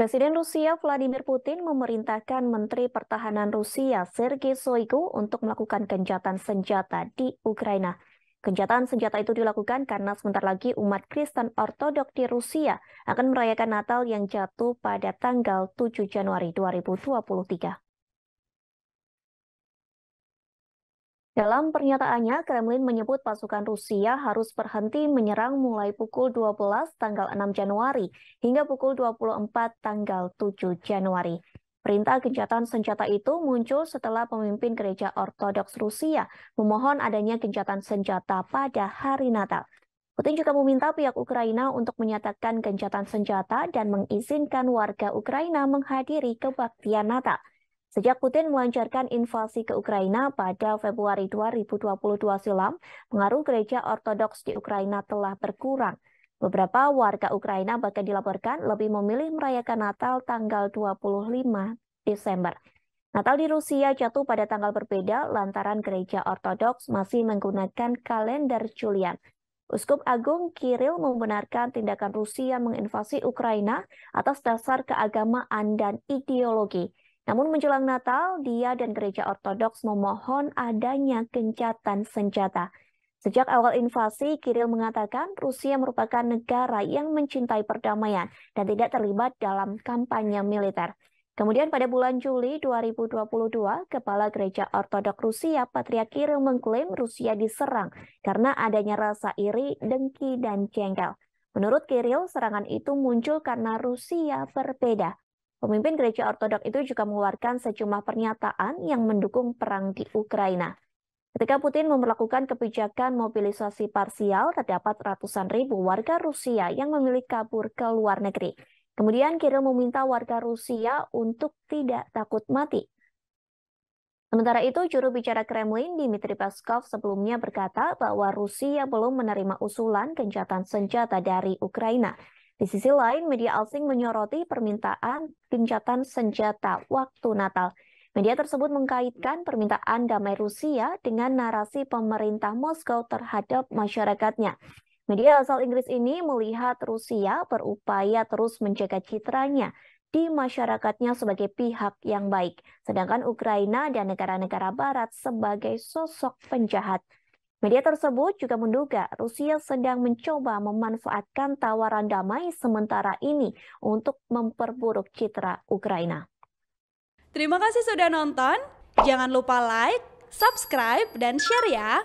Presiden Rusia Vladimir Putin memerintahkan Menteri Pertahanan Rusia Sergei Shoigu untuk melakukan gencatan senjata di Ukraina. Gencatan senjata itu dilakukan karena sebentar lagi umat Kristen Ortodoks di Rusia akan merayakan Natal yang jatuh pada tanggal 7 Januari 2023. Dalam pernyataannya, Kremlin menyebut pasukan Rusia harus berhenti menyerang mulai pukul 12 tanggal 6 Januari hingga pukul 24 tanggal 7 Januari. Perintah gencatan senjata itu muncul setelah pemimpin gereja Ortodoks Rusia memohon adanya gencatan senjata pada hari Natal. Putin juga meminta pihak Ukraina untuk menyatakan gencatan senjata dan mengizinkan warga Ukraina menghadiri kebaktian Natal. Sejak Putin melancarkan invasi ke Ukraina pada Februari 2022 silam, pengaruh gereja Ortodoks di Ukraina telah berkurang. Beberapa warga Ukraina bahkan dilaporkan lebih memilih merayakan Natal tanggal 25 Desember. Natal di Rusia jatuh pada tanggal berbeda lantaran gereja Ortodoks masih menggunakan kalender Julian. Uskup Agung Kiril membenarkan tindakan Rusia menginvasi Ukraina atas dasar keagamaan dan ideologi. Namun menjelang Natal, dia dan gereja Ortodoks memohon adanya gencatan senjata. Sejak awal invasi, Kiril mengatakan Rusia merupakan negara yang mencintai perdamaian dan tidak terlibat dalam kampanye militer. Kemudian pada bulan Juli 2022, Kepala Gereja Ortodoks Rusia, Patriark Kiril mengklaim Rusia diserang karena adanya rasa iri, dengki, dan jengkel. Menurut Kiril, serangan itu muncul karena Rusia berbeda. Pemimpin gereja Ortodoks itu juga mengeluarkan sejumlah pernyataan yang mendukung perang di Ukraina. Ketika Putin memperlakukan kebijakan mobilisasi parsial, terdapat ratusan ribu warga Rusia yang memilih kabur ke luar negeri. Kemudian Kiril meminta warga Rusia untuk tidak takut mati. Sementara itu, juru bicara Kremlin Dmitry Peskov sebelumnya berkata bahwa Rusia belum menerima usulan gencatan senjata dari Ukraina. Di sisi lain, media asing menyoroti permintaan gencatan senjata waktu Natal. Media tersebut mengkaitkan permintaan damai Rusia dengan narasi pemerintah Moskow terhadap masyarakatnya. Media asal Inggris ini melihat Rusia berupaya terus menjaga citranya di masyarakatnya sebagai pihak yang baik, sedangkan Ukraina dan negara-negara Barat sebagai sosok penjahat. Media tersebut juga menduga Rusia sedang mencoba memanfaatkan tawaran damai sementara ini untuk memperburuk citra Ukraina. Terima kasih sudah nonton. Jangan lupa like, subscribe, dan share ya.